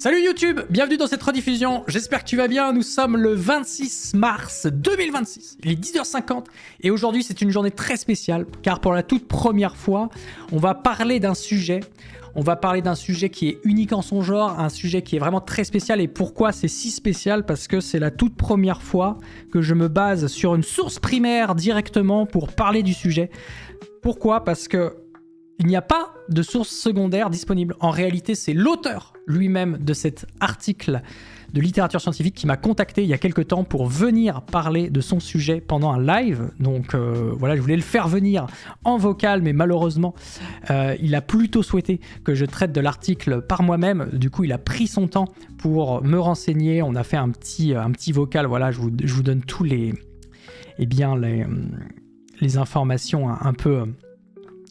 Salut YouTube, bienvenue dans cette rediffusion, j'espère que tu vas bien, nous sommes le 26 mars 2026, il est 10h50 et aujourd'hui c'est une journée très spéciale car pour la toute première fois on va parler d'un sujet qui est unique en son genre, un sujet qui est vraiment très spécial. Et pourquoi c'est si spécial? Parce que c'est la toute première fois que je me base sur une source primaire directement pour parler du sujet. Pourquoi? Parce que il n'y a pas de source secondaire disponible. En réalité, c'est l'auteur lui-même de cet article de littérature scientifique qui m'a contacté il y a quelques temps pour venir parler de son sujet pendant un live. Donc voilà, je voulais le faire venir en vocal, mais malheureusement, il a plutôt souhaité que je traite de l'article par moi-même. Du coup, il a pris son temps pour me renseigner. On a fait un petit vocal. Voilà, je vous donne tous les informations un peu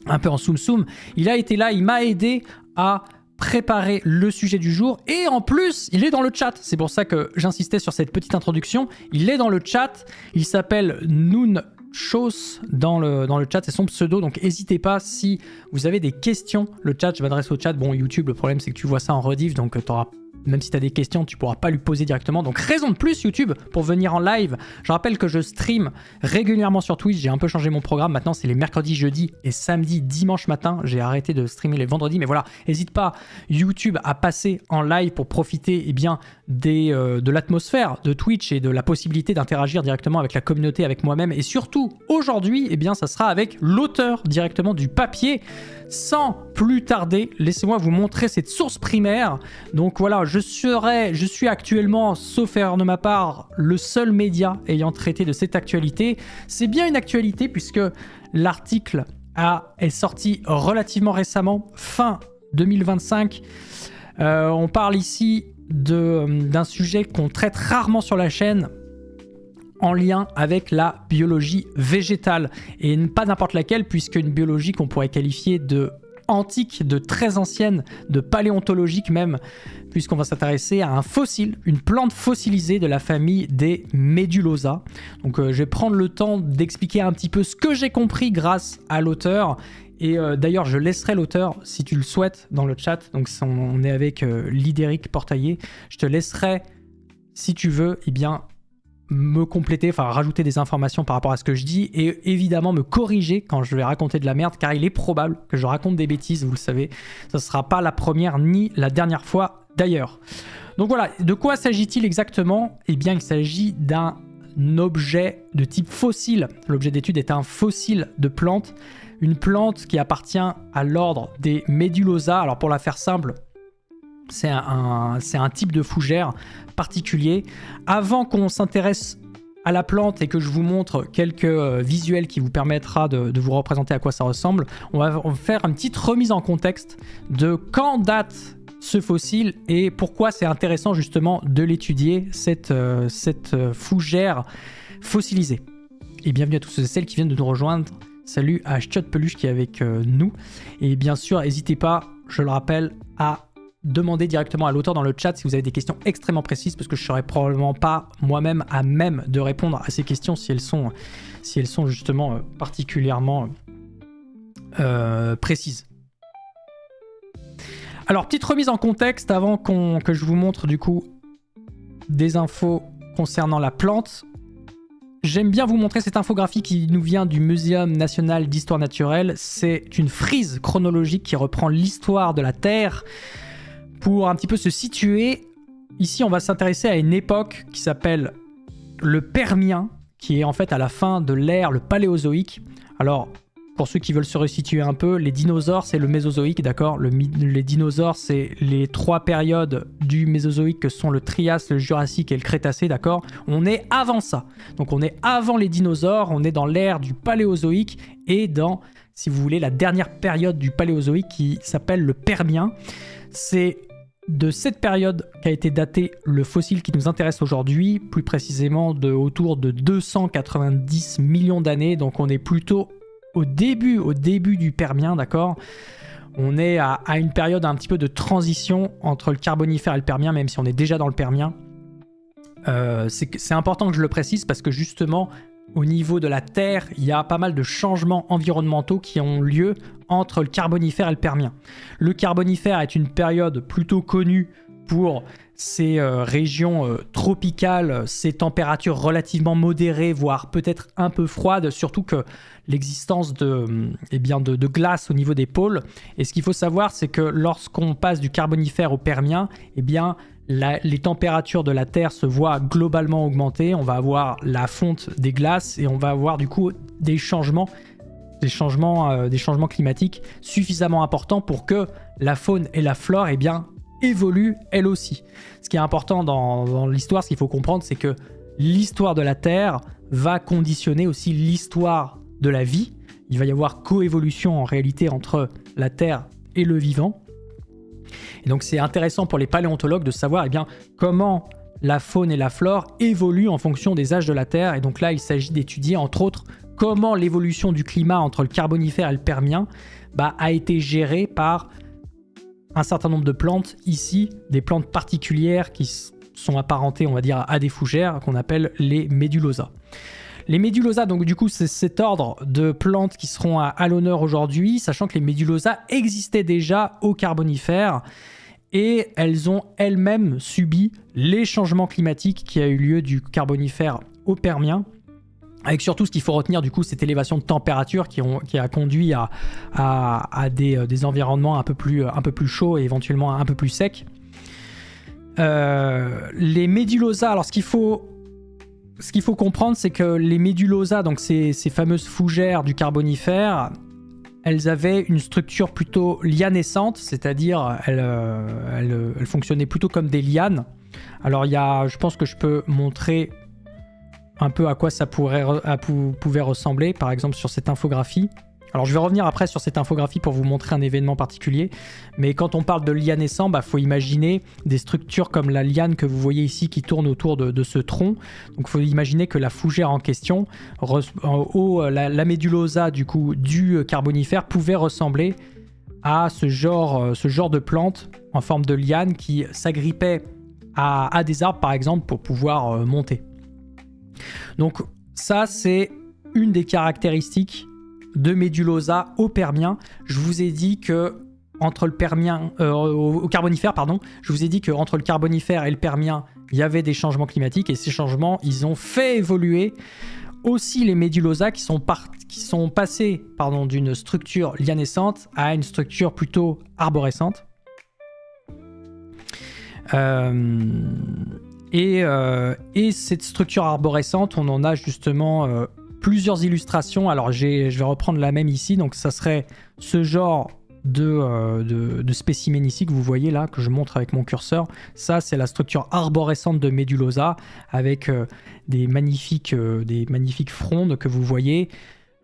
en soum-soum. Il a été là, il m'a aidé à préparer le sujet du jour et en plus il est dans le chat. C'est pour ça que j'insistais sur cette petite introduction. Il est dans le chat, il s'appelle Noonchos dans le chat, c'est son pseudo, donc n'hésitez pas si vous avez des questions. Le chat, je m'adresse au chat. Bon, YouTube, le problème c'est que tu vois ça en rediff, donc même si tu as des questions, tu pourras pas lui poser directement. Donc raison de plus YouTube pour venir en live. Je rappelle que je stream régulièrement sur Twitch. J'ai un peu changé mon programme. Maintenant, c'est les mercredis, jeudis et samedis, dimanche matin. J'ai arrêté de streamer les vendredis. Mais voilà, n'hésite pas YouTube à passer en live pour profiter de l'atmosphère de Twitch et de la possibilité d'interagir directement avec la communauté, avec moi-même. Et surtout, aujourd'hui, ça sera avec l'auteur directement du papier. Sans plus tarder, laissez-moi vous montrer cette source primaire. Donc voilà, je suis actuellement, sauf erreur de ma part, le seul média ayant traité de cette actualité. C'est bien une actualité puisque l'article est sorti relativement récemment, fin 2025. On parle ici d'un sujet qu'on traite rarement sur la chaîne, en lien avec la biologie végétale. Et pas n'importe laquelle, puisque une biologie qu'on pourrait qualifier de antique, de très ancienne, de paléontologique même, puisqu'on va s'intéresser à un fossile, une plante fossilisée de la famille des Medullosa. Donc je vais prendre le temps d'expliquer un petit peu ce que j'ai compris grâce à l'auteur. Et d'ailleurs, je laisserai l'auteur, si tu le souhaites, dans le chat. Donc on est avec Lidéric Portailler. Je te laisserai, si tu veux, me compléter, rajouter des informations par rapport à ce que je dis et évidemment me corriger quand je vais raconter de la merde, car il est probable que je raconte des bêtises, vous le savez. Ce ne sera pas la première ni la dernière fois d'ailleurs. Donc voilà, de quoi s'agit-il exactement? Il s'agit d'un objet de type fossile. L'objet d'étude est un fossile de plante, une plante qui appartient à l'ordre des Medullosa. Alors pour la faire simple, c'est un type de fougère particulier. Avant qu'on s'intéresse à la plante et que je vous montre quelques visuels qui vous permettra de vous représenter à quoi ça ressemble, on va faire une petite remise en contexte de quand date ce fossile et pourquoi c'est intéressant justement de l'étudier, cette fougère fossilisée. Et bienvenue à tous ceux et celles qui viennent de nous rejoindre. Salut à Chot Peluche qui est avec nous. Et bien sûr, n'hésitez pas, je le rappelle, à demandez directement à l'auteur dans le chat si vous avez des questions extrêmement précises, parce que je ne serai probablement pas moi-même à même de répondre à ces questions si elles sont justement particulièrement précises. Alors, petite remise en contexte avant que je vous montre du coup des infos concernant la plante. J'aime bien vous montrer cette infographie qui nous vient du Muséum national d'histoire naturelle. C'est une frise chronologique qui reprend l'histoire de la Terre. Pour un petit peu se situer, ici on va s'intéresser à une époque qui s'appelle le Permien, qui est en fait à la fin de l'ère, le Paléozoïque. Alors, pour ceux qui veulent se resituer un peu, les dinosaures c'est le Mésozoïque, d'accord? Les dinosaures c'est les trois périodes du Mésozoïque que sont le Trias, le Jurassique et le Crétacé, d'accord? On est avant ça. Donc on est avant les dinosaures, on est dans l'ère du Paléozoïque et dans, si vous voulez, la dernière période du Paléozoïque qui s'appelle le Permien. C'est de cette période qu'a été daté le fossile qui nous intéresse aujourd'hui, plus précisément autour de 290 millions d'années. Donc on est plutôt au début du Permien, d'accord? On est à une période un petit peu de transition entre le Carbonifère et le Permien, même si on est déjà dans le Permien. C'est important que je le précise parce que justement, au niveau de la Terre, il y a pas mal de changements environnementaux qui ont lieu entre le Carbonifère et le Permien. Le Carbonifère est une période plutôt connue pour ces régions tropicales, ces températures relativement modérées, voire peut-être un peu froides, surtout que l'existence de glace au niveau des pôles. Et ce qu'il faut savoir, c'est que lorsqu'on passe du Carbonifère au Permien, eh bien, les températures de la Terre se voient globalement augmenter. On va avoir la fonte des glaces et on va avoir du coup des changements climatiques suffisamment importants pour que la faune et la flore évoluent elles aussi. Ce qui est important dans l'histoire, ce qu'il faut comprendre, c'est que l'histoire de la Terre va conditionner aussi l'histoire de la vie. Il va y avoir coévolution en réalité entre la Terre et le vivant. Et donc c'est intéressant pour les paléontologues de savoir comment la faune et la flore évoluent en fonction des âges de la Terre. Et donc là, il s'agit d'étudier entre autres comment l'évolution du climat entre le Carbonifère et le Permien a été gérée par un certain nombre de plantes ici, des plantes particulières qui sont apparentées, on va dire, à des fougères qu'on appelle les Médulosas. Les Médulosas, donc du coup, c'est cet ordre de plantes qui seront à l'honneur aujourd'hui, sachant que les Médulosas existaient déjà au Carbonifère et elles ont elles-mêmes subi les changements climatiques qui a eu lieu du Carbonifère au Permien. Avec surtout ce qu'il faut retenir du coup, cette élévation de température qui a conduit à des environnements un peu plus chauds et éventuellement un peu plus secs. Les Médulosas, alors ce qu'il faut comprendre, c'est que les Médulosas, donc ces fameuses fougères du Carbonifère, elles avaient une structure plutôt lianescente, c'est-à-dire elles fonctionnaient plutôt comme des lianes. Alors je pense que je peux montrer un peu à quoi ça pouvait ressembler, par exemple sur cette infographie. Alors je vais revenir après sur cette infographie pour vous montrer un événement particulier, mais quand on parle de lianescent, faut imaginer des structures comme la liane que vous voyez ici qui tourne autour de ce tronc. Donc il faut imaginer que la fougère en question, la médulosa du coup du Carbonifère, pouvait ressembler à ce genre de plante en forme de liane qui s'agrippait à des arbres par exemple pour pouvoir monter. Donc ça, c'est une des caractéristiques de Médulosa au Permien. Je vous ai dit que entre le Permien, au Carbonifère, pardon, je vous ai dit qu'entre le Carbonifère et le Permien, il y avait des changements climatiques et ces changements, ils ont fait évoluer aussi les Médulosas qui sont passés d'une structure lianescente à une structure plutôt arborescente. Et cette structure arborescente, on en a justement plusieurs illustrations. Alors je vais reprendre la même ici. Donc ça serait ce genre de spécimen ici que vous voyez là, que je montre avec mon curseur. Ça, c'est la structure arborescente de Médulosa avec des magnifiques frondes que vous voyez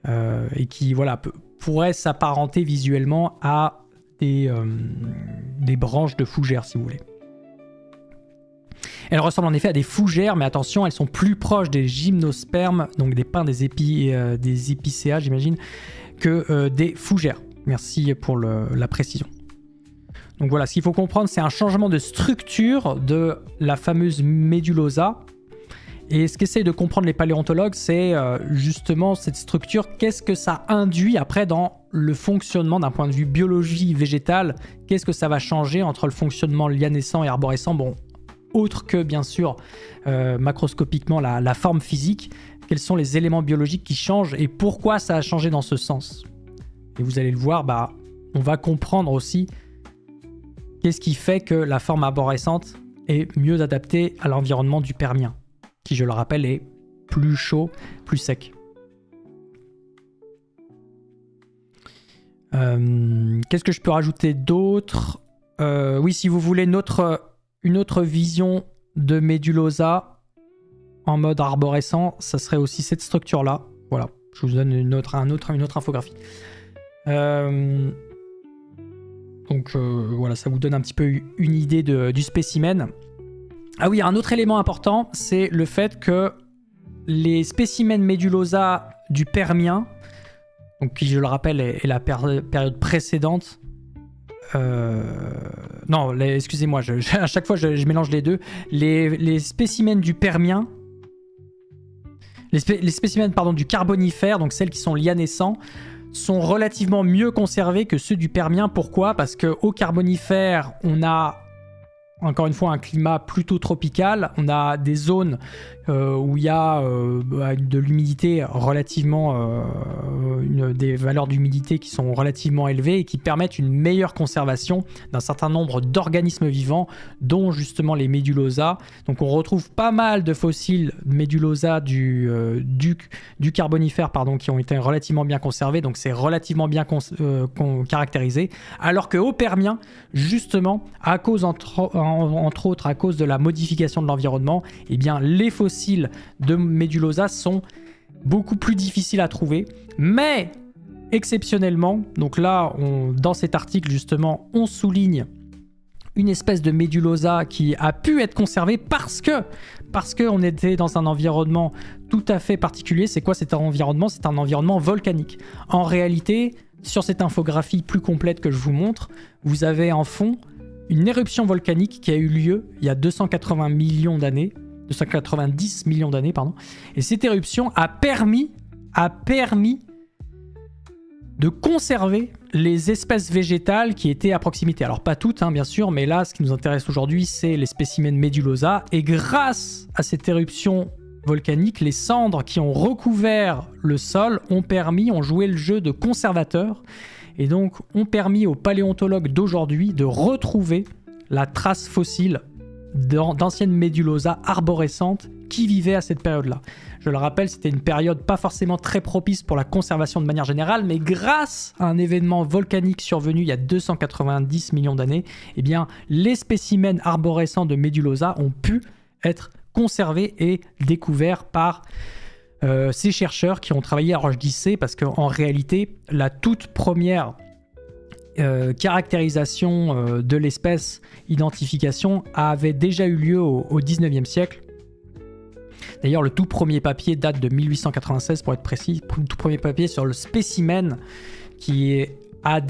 et qui pourraient s'apparenter visuellement à des branches de fougères, si vous voulez. Elles ressemblent en effet à des fougères, mais attention, elles sont plus proches des gymnospermes, donc des pins des épicéas, j'imagine, que des fougères. Merci pour la précision. Donc voilà, ce qu'il faut comprendre, c'est un changement de structure de la fameuse Médulosa. Et ce qu'essayent de comprendre les paléontologues, c'est justement cette structure. Qu'est-ce que ça induit après dans le fonctionnement d'un point de vue biologie végétale? Qu'est-ce que ça va changer entre le fonctionnement lianescent et arborescent? Bon, autre que bien sûr macroscopiquement la forme physique, quels sont les éléments biologiques qui changent et pourquoi ça a changé dans ce sens. Et vous allez le voir, on va comprendre aussi qu'est-ce qui fait que la forme arborescente est mieux adaptée à l'environnement du Permien, qui je le rappelle est plus chaud, plus sec. Qu'est-ce que je peux rajouter d'autre? Oui, si vous voulez une autre vision de Médulosa en mode arborescent, ça serait aussi cette structure-là. Voilà, je vous donne une autre infographie. Donc voilà, ça vous donne un petit peu une idée du spécimen. Ah oui, un autre élément important, c'est le fait que les spécimens Médulosa du Permien, donc qui je le rappelle est la période précédente, non, excusez-moi, à chaque fois je mélange les deux. Les spécimens du Permien, les spécimens du Carbonifère, donc celles qui sont lianescents, sont relativement mieux conservés que ceux du Permien. Pourquoi? Parce qu'au Carbonifère, on a encore une fois un climat plutôt tropical. On a des zones où il y a de l'humidité relativement, des valeurs d'humidité qui sont relativement élevées et qui permettent une meilleure conservation d'un certain nombre d'organismes vivants, dont justement les Médulosa. Donc on retrouve pas mal de fossiles Médulosa du Carbonifère, pardon, qui ont été relativement bien conservés, donc c'est relativement bien caractérisé, alors qu'au Permien, justement, à cause entre autres à cause de la modification de l'environnement, eh bien les fossiles de Médulosa sont beaucoup plus difficiles à trouver, mais exceptionnellement, donc là dans cet article justement on souligne une espèce de Médulosa qui a pu être conservée parce que on était dans un environnement tout à fait particulier. C'est quoi cet environnement? C'est un environnement volcanique. En réalité, sur cette infographie plus complète que je vous montre, vous avez en fond une éruption volcanique qui a eu lieu il y a 290 millions d'années, pardon. Et cette éruption a permis de conserver les espèces végétales qui étaient à proximité. Alors pas toutes, bien sûr, mais là, ce qui nous intéresse aujourd'hui, c'est les spécimens Médulosa. Et grâce à cette éruption volcanique, les cendres qui ont recouvert le sol ont joué le jeu de conservateur et donc ont permis aux paléontologues d'aujourd'hui de retrouver la trace fossile d'anciennes Médulosa arborescentes qui vivaient à cette période-là. Je le rappelle, c'était une période pas forcément très propice pour la conservation de manière générale, mais grâce à un événement volcanique survenu il y a 290 millions d'années, eh bien, les spécimens arborescents de Médulosa ont pu être conservés et découverts par ces chercheurs qui ont travaillé. Alors je dis c'est parce qu'en réalité, la toute première caractérisation de l'espèce, identification, avait déjà eu lieu au 19e siècle. D'ailleurs, le tout premier papier date de 1896 pour être précis, le tout premier papier sur le spécimen qui a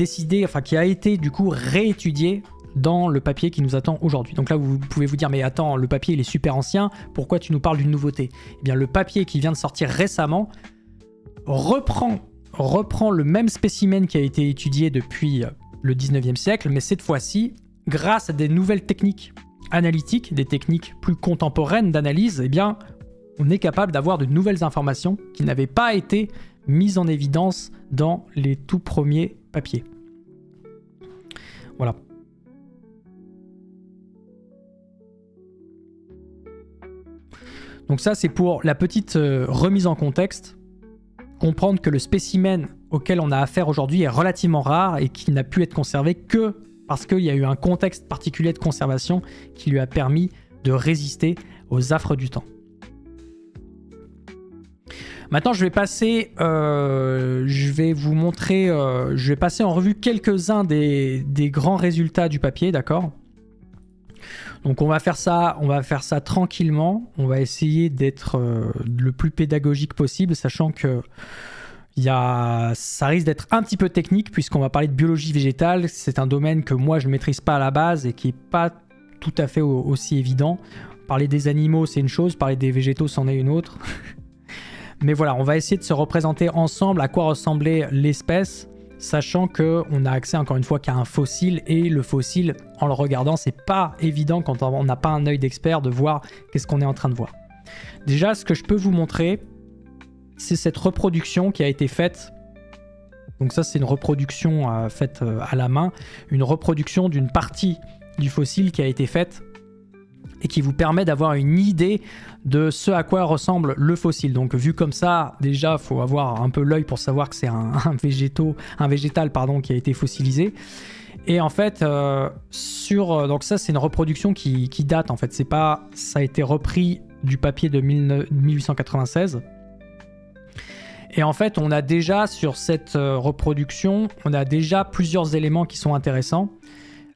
été du coup réétudié dans le papier qui nous attend aujourd'hui. Donc là, vous pouvez vous dire, mais attends, le papier il est super ancien, pourquoi tu nous parles d'une nouveauté? Eh bien, le papier qui vient de sortir récemment reprend le même spécimen qui a été étudié depuis le 19e siècle, mais cette fois-ci, grâce à des nouvelles techniques analytiques, des techniques plus contemporaines d'analyse, eh bien, on est capable d'avoir de nouvelles informations qui n'avaient pas été mises en évidence dans les tout premiers papiers. Voilà. Donc ça, c'est pour la petite remise en contexte. Comprendre que le spécimen auquel on a affaire aujourd'hui est relativement rare et qui n'a pu être conservé que parce qu'il y a eu un contexte particulier de conservation qui lui a permis de résister aux affres du temps. Maintenant, je vais passer en revue quelques-uns des grands résultats du papier, d'accord ? Donc on va faire ça tranquillement. On va essayer d'être le plus pédagogique possible, sachant que ça risque d'être un petit peu technique puisqu'on va parler de biologie végétale. C'est un domaine que moi je ne maîtrise pas à la base et qui n'est pas tout à fait aussi évident. Parler des animaux, c'est une chose, parler des végétaux, c'en est une autre. Mais voilà, on va essayer de se représenter ensemble à quoi ressemblait l'espèce, sachant qu'on a accès encore une fois qu'à un fossile, et le fossile, en le regardant, c'est pas évident quand on n'a pas un œil d'expert de voir qu'est-ce qu'on est en train de voir. Déjà, ce que je peux vous montrer, c'est cette reproduction qui a été faite. Donc ça, c'est une reproduction faite à la main, une reproduction d'une partie du fossile qui a été faite et qui vous permet d'avoir une idée de ce à quoi ressemble le fossile. Donc vu comme ça, déjà, il faut avoir un peu l'œil pour savoir que c'est un végétal qui a été fossilisé. Et en fait, donc ça, c'est une reproduction qui date, en fait. Ça a été repris du papier de 1896. Et en fait, on a déjà, sur cette reproduction, on a déjà plusieurs éléments qui sont intéressants.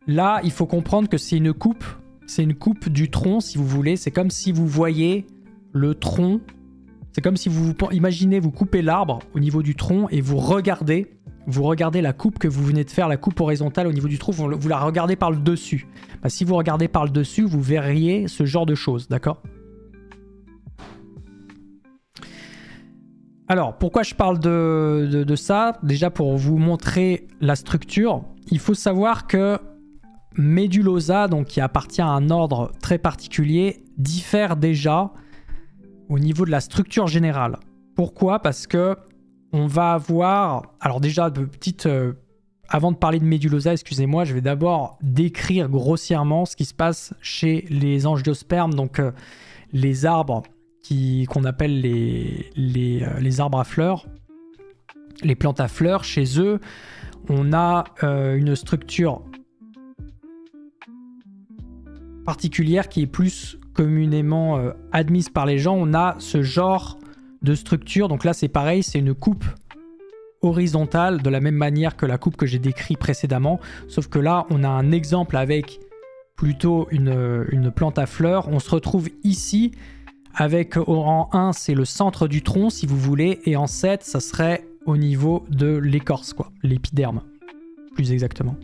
Là, il faut comprendre que c'est une coupe. C'est une coupe du tronc, si vous voulez. C'est comme si vous voyez le tronc. C'est comme si vous coupez l'arbre au niveau du tronc et vous regardez la coupe que vous venez de faire, la coupe horizontale au niveau du tronc, vous la regardez par le dessus. Si vous regardez par le dessus, vous verriez ce genre de choses, d'accord ? Alors, pourquoi je parle de ça ? Déjà pour vous montrer la structure, il faut savoir que Médulosa, donc qui appartient à un ordre très particulier, diffère déjà au niveau de la structure générale. Pourquoi? Parce que on va avoir... Alors déjà, avant de parler de Médulosa, excusez-moi, je vais d'abord décrire grossièrement ce qui se passe chez les angiospermes, donc les arbres qu'on appelle les arbres à fleurs, les plantes à fleurs. Chez eux, on a une structure particulière qui est plus communément admise par les gens. On a ce genre de structure, donc là c'est pareil, c'est une coupe horizontale de la même manière que la coupe que j'ai décrite précédemment, sauf que là on a un exemple avec plutôt une plante à fleurs. On se retrouve ici avec en 1 c'est le centre du tronc si vous voulez, et en 7 ça serait au niveau de l'écorce, quoi, l'épiderme plus exactement.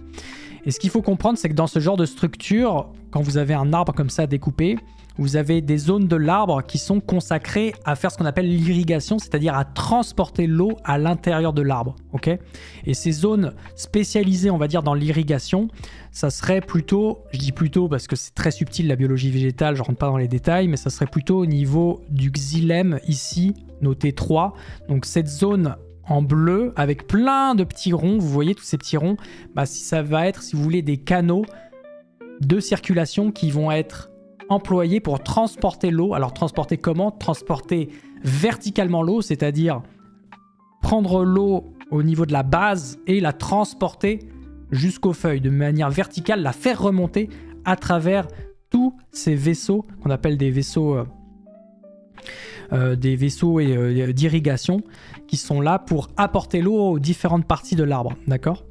Et ce qu'il faut comprendre, c'est que dans ce genre de structure, quand vous avez un arbre comme ça découpé, vous avez des zones de l'arbre qui sont consacrées à faire ce qu'on appelle l'irrigation, c'est-à-dire à transporter l'eau à l'intérieur de l'arbre. Okay, et ces zones spécialisées, on va dire, dans l'irrigation, ça serait plutôt, je dis plutôt parce que c'est très subtil la biologie végétale, je ne rentre pas dans les détails, mais ça serait plutôt au niveau du xylème ici, noté 3. Donc cette zone en bleu avec plein de petits ronds, vous voyez tous ces petits ronds, ça va être, si vous voulez, des canaux de circulation qui vont être employés pour transporter l'eau. Alors transporter comment? Transporter verticalement l'eau, c'est-à-dire prendre l'eau au niveau de la base et la transporter jusqu'aux feuilles de manière verticale, la faire remonter à travers tous ces vaisseaux qu'on appelle des vaisseaux d'irrigation qui sont là pour apporter l'eau aux différentes parties de l'arbre, d'accord?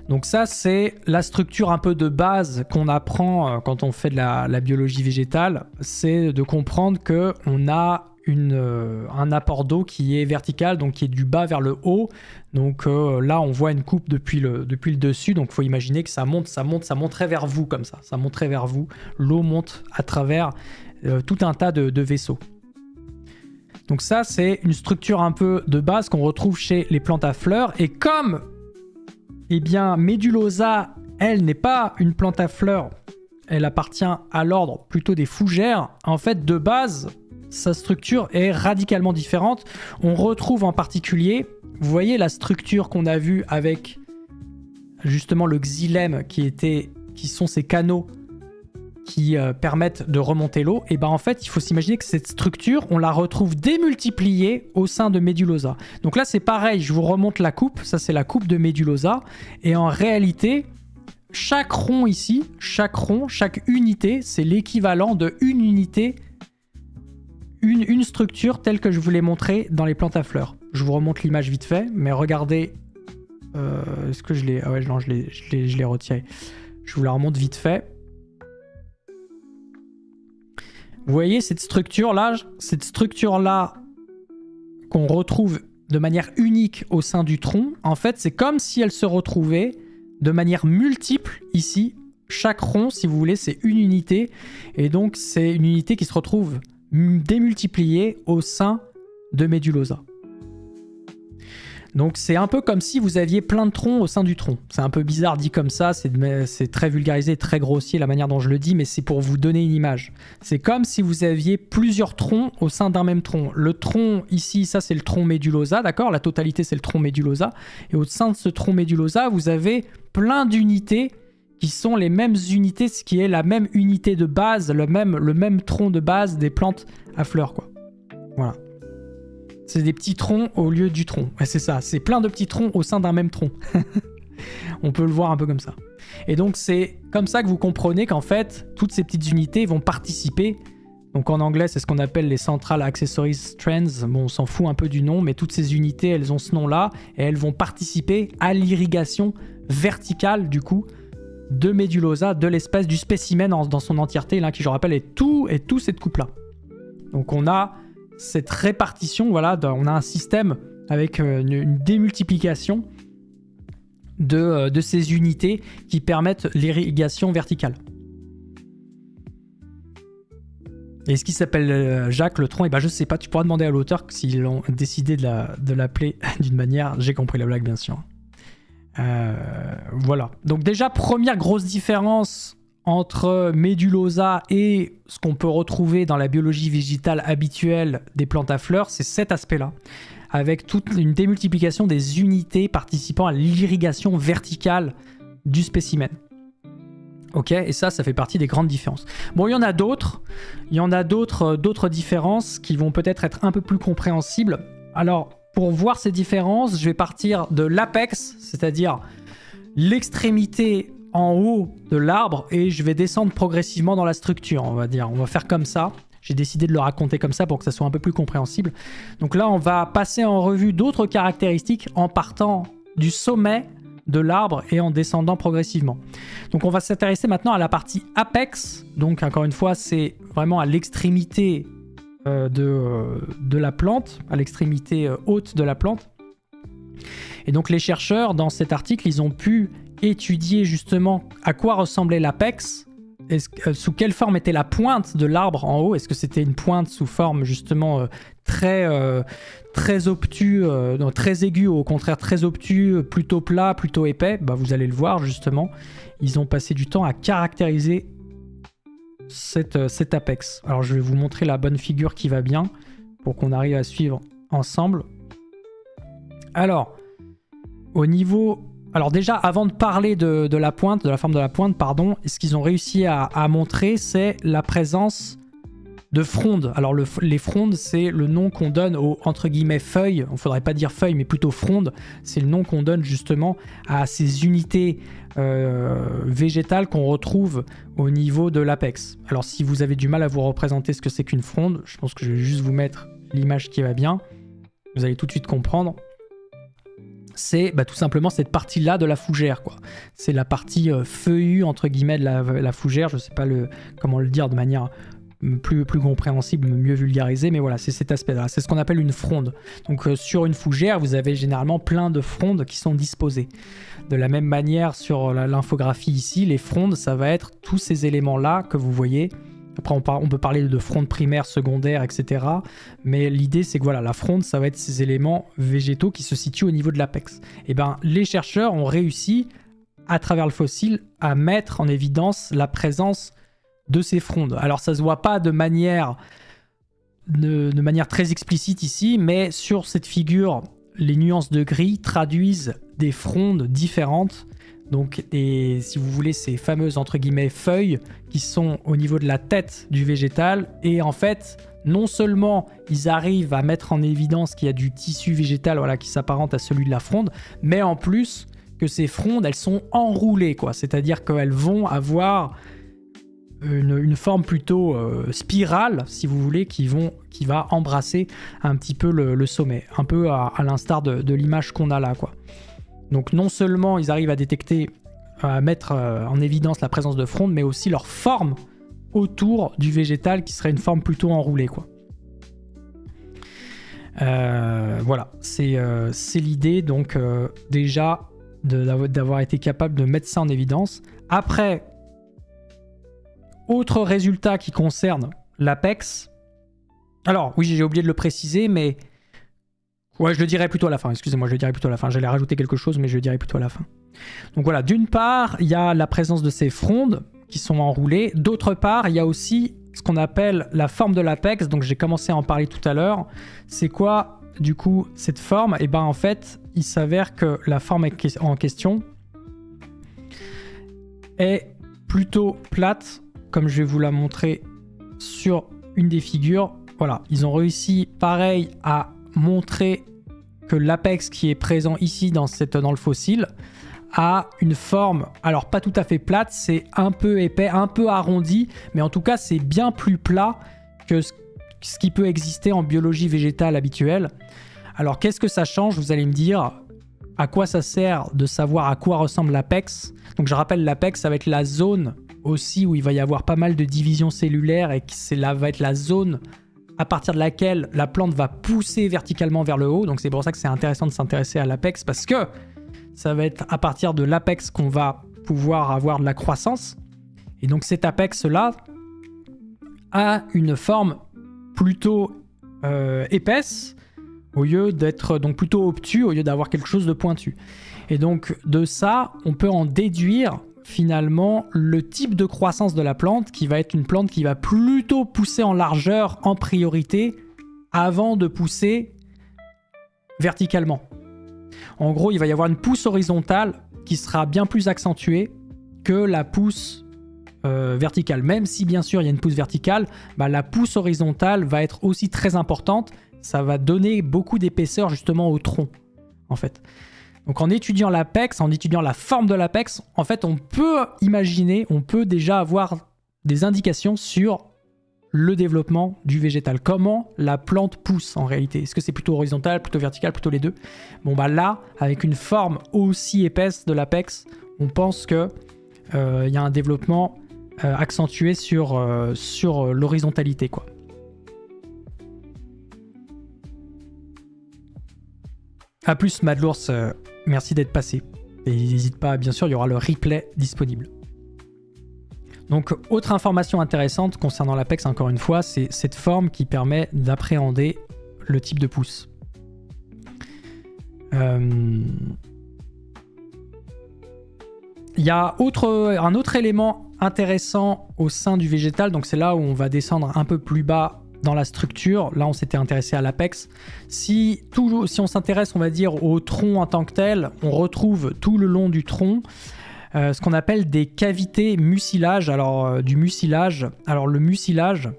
Donc ça, c'est la structure un peu de base qu'on apprend quand on fait de la biologie végétale. C'est de comprendre qu'on a un apport d'eau qui est vertical, donc qui est du bas vers le haut. Donc là, on voit une coupe depuis le dessus. Donc il faut imaginer que ça monterait vers vous comme ça. Ça monterait vers vous. L'eau monte à travers tout un tas de vaisseaux. Donc ça, c'est une structure un peu de base qu'on retrouve chez les plantes à fleurs. Et comme Médulosa, elle n'est pas une plante à fleurs, elle appartient à l'ordre plutôt des fougères. En fait, de base, sa structure est radicalement différente. On retrouve en particulier, vous voyez la structure qu'on a vue avec justement le xylème qui sont ces canaux qui permettent de remonter l'eau. Et en fait, il faut s'imaginer que cette structure, on la retrouve démultipliée au sein de Médulosa. Donc là, c'est pareil, je vous remonte la coupe. Ça, c'est la coupe de Médulosa. Et en réalité, chaque rond ici, chaque unité, c'est l'équivalent de une unité, une structure telle que je vous l'ai montré dans les plantes à fleurs. Je vous remonte l'image vite fait, mais regardez... est-ce que je l'ai... Ah ouais, non, je l'ai retiré. Je vous la remonte vite fait. Vous voyez cette structure-là qu'on retrouve de manière unique au sein du tronc. En fait, c'est comme si elle se retrouvait de manière multiple ici. Chaque rond, si vous voulez, c'est une unité. Et donc, c'est une unité qui se retrouve démultipliée au sein de Médulosa. Donc c'est un peu comme si vous aviez plein de troncs au sein du tronc. C'est un peu bizarre dit comme ça, c'est très vulgarisé, très grossier la manière dont je le dis, mais c'est pour vous donner une image. C'est comme si vous aviez plusieurs troncs au sein d'un même tronc. Le tronc ici, ça c'est le tronc Médulosa, d'accord? La totalité c'est le tronc Médulosa. Et au sein de ce tronc Médulosa, vous avez plein d'unités qui sont les mêmes unités, ce qui est la même unité de base, le même tronc de base des plantes à fleurs, quoi. Voilà. C'est des petits troncs au lieu du tronc. Ouais, c'est ça, c'est plein de petits troncs au sein d'un même tronc. On peut le voir un peu comme ça. Et donc c'est comme ça que vous comprenez qu'en fait, toutes ces petites unités vont participer. Donc en anglais, c'est ce qu'on appelle les Central Accessory Strands. Bon, on s'en fout un peu du nom, mais toutes ces unités, elles ont ce nom-là et elles vont participer à l'irrigation verticale, du coup, de Médulosa, de l'espèce, du spécimen dans son entièreté, là, qui, je rappelle, est tout cette coupe-là. Donc on a cette répartition, voilà, on a un système avec une démultiplication de ces unités qui permettent l'irrigation verticale. Et ce qui s'appelle Jacques le tronc, je sais pas, tu pourras demander à l'auteur s'ils ont décidé de l'appeler d'une manière, j'ai compris la blague bien sûr. Voilà. Donc déjà, première grosse différence entre Médulosa et ce qu'on peut retrouver dans la biologie végétale habituelle des plantes à fleurs, c'est cet aspect-là, avec toute une démultiplication des unités participant à l'irrigation verticale du spécimen. Ok, et ça fait partie des grandes différences. Bon, il y en a d'autres. Il y en a d'autres différences qui vont peut-être être un peu plus compréhensibles. Alors, pour voir ces différences, je vais partir de l'apex, c'est-à-dire l'extrémité en haut de l'arbre, et je vais descendre progressivement dans la structure, on va dire. On va faire comme ça. J'ai décidé de le raconter comme ça pour que ça soit un peu plus compréhensible. Donc là, on va passer en revue d'autres caractéristiques en partant du sommet de l'arbre et en descendant progressivement. Donc on va s'intéresser maintenant à la partie apex. Donc encore une fois, c'est vraiment à l'extrémité de la plante, à l'extrémité haute de la plante. Et donc les chercheurs, dans cet article, ils ont pu étudier justement à quoi ressemblait l'apex, sous quelle forme était la pointe de l'arbre en haut. Est-ce que c'était une pointe sous forme justement très obtus, très aigu, au contraire très obtus, plutôt plat, plutôt épais? Bah, vous allez le voir justement. Ils ont passé du temps à caractériser cet apex. Alors je vais vous montrer la bonne figure qui va bien pour qu'on arrive à suivre ensemble. Alors, au niveau... Alors déjà, avant de parler de la pointe, de la forme de la pointe, pardon, ce qu'ils ont réussi à montrer, c'est la présence de frondes. Alors les frondes, c'est le nom qu'on donne aux, entre guillemets, feuilles. Il ne faudrait pas dire feuilles, mais plutôt frondes. C'est le nom qu'on donne justement à ces unités végétales qu'on retrouve au niveau de l'apex. Alors si vous avez du mal à vous représenter ce que c'est qu'une fronde, je pense que je vais juste vous mettre l'image qui va bien. Vous allez tout de suite comprendre. C'est tout simplement cette partie-là de la fougère, quoi. C'est la partie feuillue, entre guillemets, de la fougère. Je ne sais pas comment le dire de manière plus compréhensible, mieux vulgarisée, mais voilà, c'est cet aspect-là. C'est ce qu'on appelle une fronde. Donc sur une fougère, vous avez généralement plein de frondes qui sont disposées. De la même manière, sur l'infographie ici, les frondes, ça va être tous ces éléments-là que vous voyez. Après, on peut parler de fronde primaire, secondaire, etc. Mais l'idée, c'est que voilà, la fronde, ça va être ces éléments végétaux qui se situent au niveau de l'apex. Et ben, les chercheurs ont réussi, à travers le fossile, à mettre en évidence la présence de ces frondes. Alors, ça se voit pas de manière très explicite ici, mais sur cette figure, les nuances de gris traduisent des frondes différentes. Donc, si vous voulez, ces fameuses, entre guillemets, feuilles qui sont au niveau de la tête du végétal. Et en fait, non seulement ils arrivent à mettre en évidence qu'il y a du tissu végétal, voilà, qui s'apparente à celui de la fronde, mais en plus que ces frondes, elles sont enroulées, quoi. C'est-à-dire qu'elles vont avoir une forme plutôt spirale, si vous voulez, qui va embrasser un petit peu le sommet. Un peu à l'instar de l'image qu'on a là, quoi. Donc non seulement ils arrivent à détecter, à mettre en évidence la présence de frondes, mais aussi leur forme autour du végétal qui serait une forme plutôt enroulée, quoi. Voilà, c'est l'idée donc déjà d'avoir été capable de mettre ça en évidence. Après, autre résultat qui concerne l'apex. Alors oui, j'ai oublié de le préciser, mais... Ouais, je le dirai plutôt à la fin, excusez-moi, je le dirai plutôt à la fin. J'allais rajouter quelque chose, mais je le dirai plutôt à la fin. Donc voilà, d'une part, il y a la présence de ces frondes qui sont enroulées. D'autre part, il y a aussi ce qu'on appelle la forme de l'apex. Donc j'ai commencé à en parler tout à l'heure. C'est quoi, du coup, cette forme? Et ben en fait, il s'avère que la forme en question est plutôt plate, comme je vais vous la montrer sur une des figures. Voilà, ils ont réussi, pareil, à montrer que l'apex qui est présent ici dans le fossile a une forme, alors pas tout à fait plate, c'est un peu épais, un peu arrondi, mais en tout cas c'est bien plus plat que ce qui peut exister en biologie végétale habituelle. Alors qu'est-ce que ça change? Vous allez me dire, à quoi ça sert de savoir à quoi ressemble l'apex? Donc je rappelle, l'apex, ça va être la zone aussi où il va y avoir pas mal de divisions cellulaires et que va être la zone à partir de laquelle la plante va pousser verticalement vers le haut. Donc c'est pour ça que c'est intéressant de s'intéresser à l'apex, parce que ça va être à partir de l'apex qu'on va pouvoir avoir de la croissance. Et donc cet apex-là a une forme plutôt épaisse, au lieu d'être donc plutôt obtus, au lieu d'avoir quelque chose de pointu. Et donc de ça, on peut en déduire finalement le type de croissance de la plante, qui va être une plante qui va plutôt pousser en largeur en priorité avant de pousser verticalement. En gros, il va y avoir une pousse horizontale qui sera bien plus accentuée que la pousse verticale. Même si bien sûr il y a une pousse verticale, la pousse horizontale va être aussi très importante. Ça va donner beaucoup d'épaisseur justement au tronc, en fait. Donc en étudiant l'apex, en étudiant la forme de l'apex, en fait on peut imaginer, on peut déjà avoir des indications sur le développement du végétal. Comment la plante pousse en réalité. Est-ce que c'est plutôt horizontal, plutôt vertical, plutôt les deux? Bon là, avec une forme aussi épaisse de l'apex, on pense que y a un développement accentué sur l'horizontalité, quoi. A plus Madlours, merci d'être passé. Et n'hésite pas, bien sûr, il y aura le replay disponible. Donc, autre information intéressante concernant l'apex, encore une fois, c'est cette forme qui permet d'appréhender le type de pousse. Il y a un autre élément intéressant au sein du végétal, donc c'est là où on va descendre un peu plus bas dans la structure. Là, on s'était intéressé à l'apex. Si on s'intéresse, on va dire, au tronc en tant que tel, on retrouve tout le long du tronc ce qu'on appelle des cavités mucilage. Alors, du mucilage. Alors, le mucilage,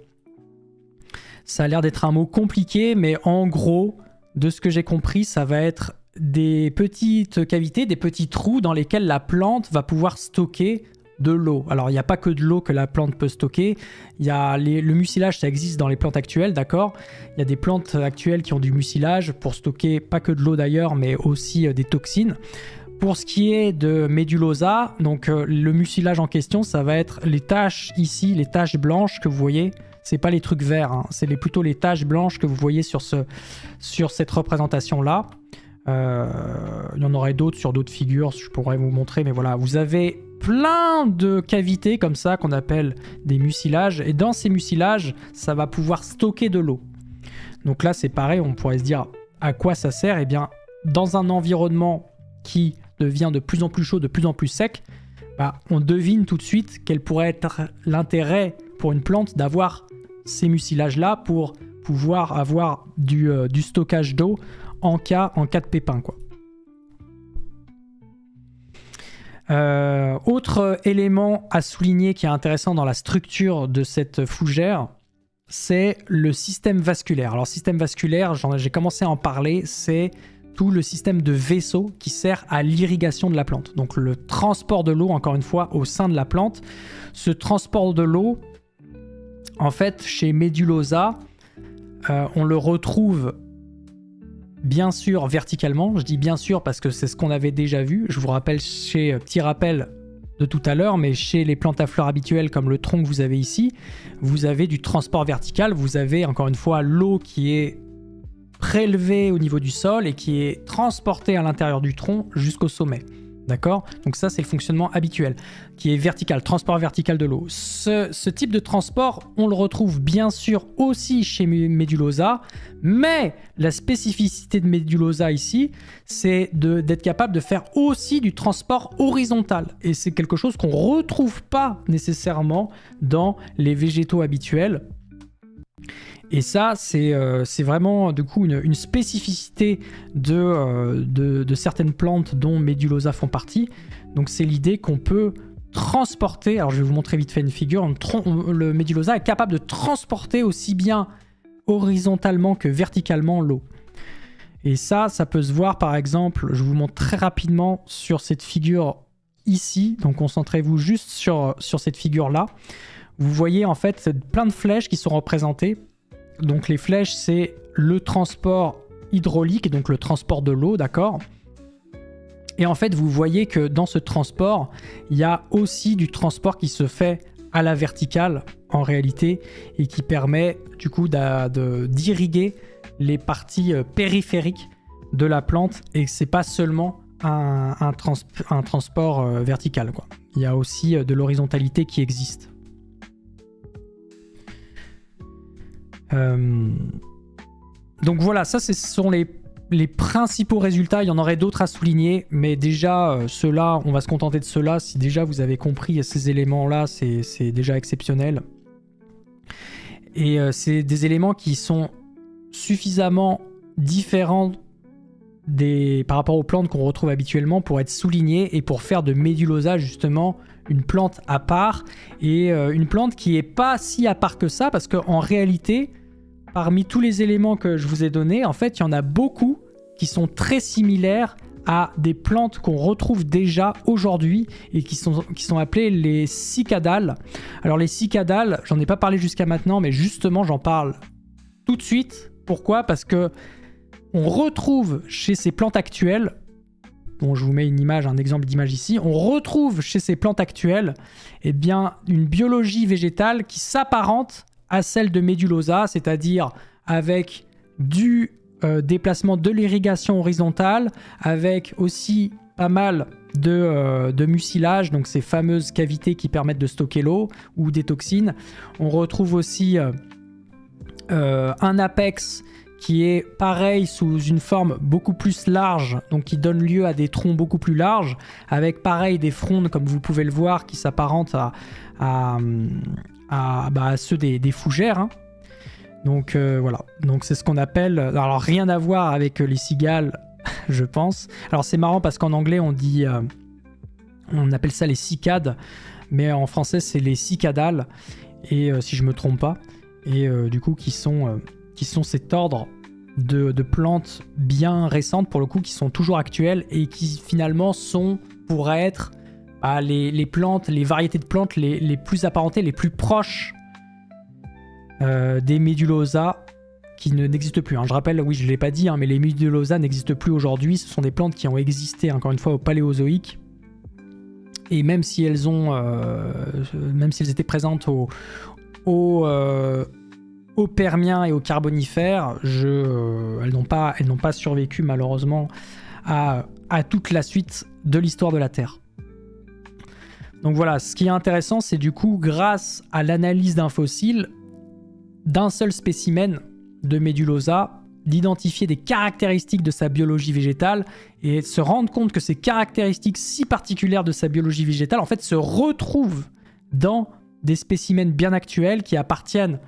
ça a l'air d'être un mot compliqué, mais en gros, de ce que j'ai compris, ça va être des petites cavités, des petits trous dans lesquels la plante va pouvoir stocker de l'eau. Alors, il n'y a pas que de l'eau que la plante peut stocker. Il y a le mucilage, ça existe dans les plantes actuelles, d'accord? Il y a des plantes actuelles qui ont du mucilage pour stocker pas que de l'eau d'ailleurs, mais aussi des toxines. Pour ce qui est de Médulosa, donc le mucilage en question, ça va être les taches ici, les taches blanches que vous voyez. C'est pas les trucs verts, hein. C'est plutôt les taches blanches que vous voyez sur cette représentation-là. Il y en aurait d'autres sur d'autres figures, je pourrais vous montrer, mais voilà, vous avez plein de cavités comme ça qu'on appelle des mucilages, et dans ces mucilages, ça va pouvoir stocker de l'eau. Donc là, c'est pareil, on pourrait se dire à quoi ça sert? Eh bien, dans un environnement qui devient de plus en plus chaud, de plus en plus sec, on devine tout de suite quel pourrait être l'intérêt pour une plante d'avoir ces mucilages-là pour pouvoir avoir du stockage d'eau en cas de pépin, quoi. Autre élément à souligner qui est intéressant dans la structure de cette fougère, c'est le système vasculaire. Alors, système vasculaire, j'ai commencé à en parler, c'est tout le système de vaisseau qui sert à l'irrigation de la plante. Donc, le transport de l'eau, encore une fois, au sein de la plante. Ce transport de l'eau, en fait, chez Médulosa, on le retrouve bien sûr verticalement. Je dis bien sûr parce que c'est ce qu'on avait déjà vu. Je vous rappelle, petit rappel de tout à l'heure, mais chez les plantes à fleurs habituelles comme le tronc que vous avez ici, vous avez du transport vertical. Vous avez encore une fois l'eau qui est prélevée au niveau du sol et qui est transportée à l'intérieur du tronc jusqu'au sommet. D'accord? Donc ça, c'est le fonctionnement habituel, qui est vertical, transport vertical de l'eau. Ce type de transport, on le retrouve bien sûr aussi chez Médulosa, mais la spécificité de Médulosa ici, c'est d'être capable de faire aussi du transport horizontal. Et c'est quelque chose qu'on ne retrouve pas nécessairement dans les végétaux habituels. Et ça, c'est vraiment du coup une spécificité de certaines plantes dont Médulosa font partie. Donc c'est l'idée qu'on peut transporter, alors je vais vous montrer vite fait une figure, le Médulosa est capable de transporter aussi bien horizontalement que verticalement l'eau. Et ça peut se voir par exemple, je vous montre très rapidement sur cette figure ici, donc concentrez-vous juste sur cette figure-là. Vous voyez en fait plein de flèches qui sont représentées. Donc les flèches, c'est le transport hydraulique, donc le transport de l'eau, d'accord? Et en fait, vous voyez que dans ce transport, il y a aussi du transport qui se fait à la verticale, en réalité, et qui permet du coup d'irriguer les parties périphériques de la plante, et c'est pas seulement un transport vertical, quoi. Il y a aussi de l'horizontalité qui existe. Donc voilà, ça ce sont les les principaux résultats. Il y en aurait d'autres à souligner, mais déjà, ceux-là, on va se contenter de ceux-là. Si déjà vous avez compris ces éléments-là, c'est déjà exceptionnel. Et c'est des éléments qui sont suffisamment différents par rapport aux plantes qu'on retrouve habituellement pour être soulignés et pour faire de Médulosa justement une plante à part, et une plante qui est pas si à part que ça, parce qu'en réalité, parmi tous les éléments que je vous ai donnés, en fait, il y en a beaucoup qui sont très similaires à des plantes qu'on retrouve déjà aujourd'hui et qui sont appelées les cicadales. Alors les cicadales, j'en ai pas parlé jusqu'à maintenant, mais justement j'en parle tout de suite. Pourquoi ? Parce que on retrouve chez ces plantes actuelles, bon, je vous mets une image, un exemple d'image ici, on retrouve chez ces plantes actuelles eh bien, une biologie végétale qui s'apparente à celle de Médulosa, c'est-à-dire avec du déplacement de l'irrigation horizontale, avec aussi pas mal de mucilage, donc ces fameuses cavités qui permettent de stocker l'eau ou des toxines. On retrouve aussi un apex qui est pareil sous une forme beaucoup plus large, donc qui donne lieu à des troncs beaucoup plus larges, avec pareil des frondes comme vous pouvez le voir qui s'apparentent à ceux des fougères. Hein. Donc voilà, donc c'est ce qu'on appelle, alors rien à voir avec les cigales, je pense. Alors c'est marrant parce qu'en anglais on dit, on appelle ça les cicades, mais en français c'est les cicadales, et si je me trompe pas, et du coup qui sont cet ordre de plantes bien récentes pour le coup, qui sont toujours actuelles et qui finalement pourraient être les plantes, les variétés de plantes les plus apparentées, les plus proches des Médulosa qui n'existent plus. Hein. Je rappelle, oui, je ne l'ai pas dit, hein, mais les Médulosa n'existent plus aujourd'hui. Ce sont des plantes qui ont existé, encore une fois, au Paléozoïque. Et même si elles étaient présentes au Permien et au Carbonifère, elles n'ont pas survécu malheureusement à toute la suite de l'histoire de la Terre. Donc voilà, ce qui est intéressant, c'est du coup, grâce à l'analyse d'un fossile, d'un seul spécimen de Médulosa, d'identifier des caractéristiques de sa biologie végétale et de se rendre compte que ces caractéristiques si particulières de sa biologie végétale, en fait, se retrouvent dans des spécimens bien actuels qui appartiennent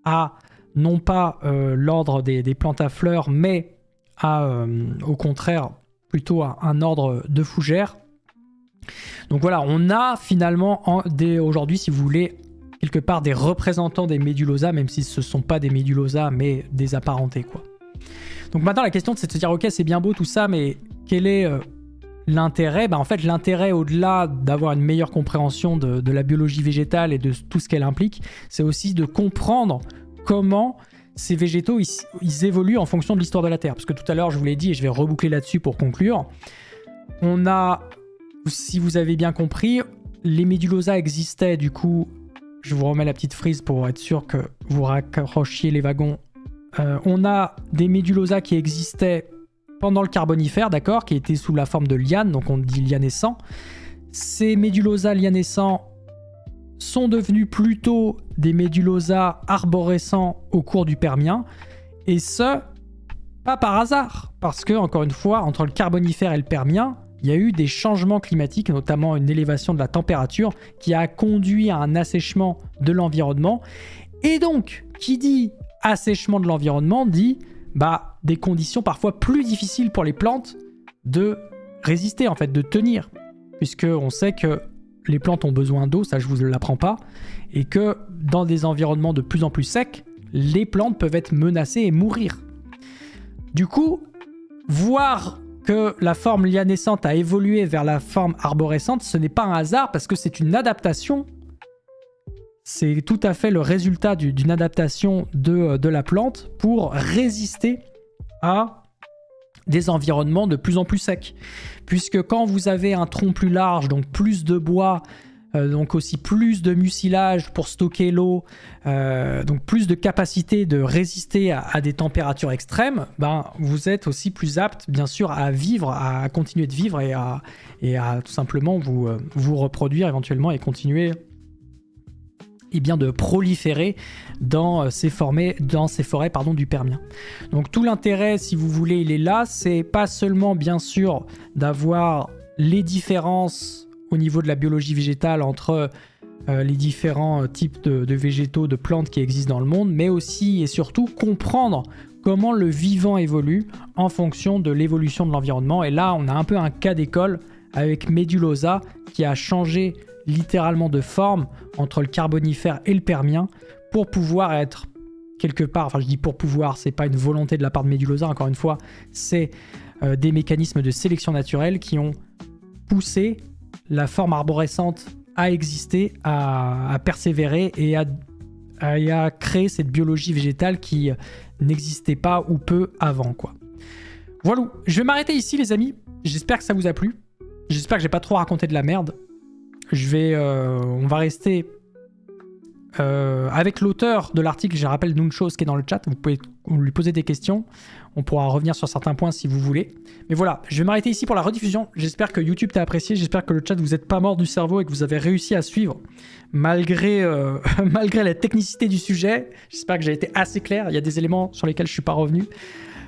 à non pas l'ordre des plantes à fleurs, mais au contraire plutôt à un ordre de fougères. Donc voilà, on a finalement aujourd'hui, si vous voulez, quelque part des représentants des Médulosa, même si ce ne sont pas des Médulosa, mais des apparentés, quoi. Donc maintenant, la question, c'est de se dire, ok, c'est bien beau tout ça, mais quel est l'intérêt ? En fait, l'intérêt, au-delà d'avoir une meilleure compréhension de la biologie végétale et de tout ce qu'elle implique, c'est aussi de comprendre comment ces végétaux, ils évoluent en fonction de l'histoire de la Terre. Parce que tout à l'heure, je vous l'ai dit, et je vais reboucler là-dessus pour conclure, on a, si vous avez bien compris, les Médulosa existaient, du coup, je vous remets la petite frise pour être sûr que vous raccrochiez les wagons. On a des Médulosa qui existaient pendant le Carbonifère, d'accord, qui étaient sous la forme de lianes, donc on dit lianescents. Ces Médulosa lianescents sont devenus plutôt des Médulosa arborescents au cours du Permien, et ce, pas par hasard, parce que, encore une fois, entre le Carbonifère et le Permien, il y a eu des changements climatiques, notamment une élévation de la température qui a conduit à un assèchement de l'environnement. Et donc, qui dit assèchement de l'environnement dit des conditions parfois plus difficiles pour les plantes de résister, en fait, de tenir. Puisqu'on sait que les plantes ont besoin d'eau, ça je vous l'apprends pas, et que dans des environnements de plus en plus secs, les plantes peuvent être menacées et mourir. Du coup, voir que la forme lianescente a évolué vers la forme arborescente, ce n'est pas un hasard parce que c'est une adaptation. C'est tout à fait le résultat d'une adaptation de la plante pour résister à des environnements de plus en plus secs. Puisque quand vous avez un tronc plus large, donc plus de bois, donc aussi plus de mucilage pour stocker l'eau, donc plus de capacité de résister à des températures extrêmes, vous êtes aussi plus apte, bien sûr, à vivre, à continuer de vivre et à tout simplement vous reproduire éventuellement et continuer et bien de proliférer dans ces forêts du Permien. Donc tout l'intérêt, si vous voulez, il est là. C'est pas seulement bien sûr d'avoir les différences au niveau de la biologie végétale entre les différents types de végétaux, de plantes qui existent dans le monde, mais aussi et surtout comprendre comment le vivant évolue en fonction de l'évolution de l'environnement. Et là, on a un peu un cas d'école avec Médulosa qui a changé littéralement de forme entre le Carbonifère et le Permien pour pouvoir être quelque part, enfin je dis pour pouvoir, c'est pas une volonté de la part de Médulosa, encore une fois, c'est des mécanismes de sélection naturelle qui ont poussé la forme arborescente à exister, à persévérer et à créer cette biologie végétale qui n'existait pas ou peu avant, quoi. Voilà, je vais m'arrêter ici les amis, j'espère que ça vous a plu, j'espère que j'ai pas trop raconté de la merde. On va rester avec l'auteur de l'article, je rappelle Nunchos qui est dans le chat, vous pouvez lui poser des questions, on pourra revenir sur certains points si vous voulez. Mais voilà, je vais m'arrêter ici pour la rediffusion, j'espère que YouTube t'a apprécié, j'espère que le chat vous n'êtes pas mort du cerveau et que vous avez réussi à suivre malgré la technicité du sujet. J'espère que j'ai été assez clair, il y a des éléments sur lesquels je ne suis pas revenu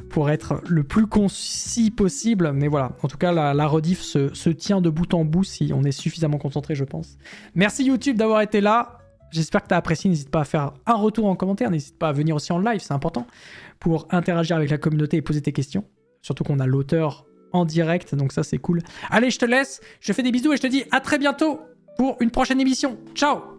pour être le plus concis possible, mais voilà, en tout cas la rediff se tient de bout en bout si on est suffisamment concentré, je pense. Merci YouTube d'avoir été là, j'espère que tu as apprécié, n'hésite pas à faire un retour en commentaire, n'hésite pas à venir aussi en live, c'est important pour interagir avec la communauté et poser tes questions, surtout qu'on a l'auteur en direct, donc ça c'est cool. Allez, je te laisse, je te fais des bisous et je te dis à très bientôt pour une prochaine émission. Ciao!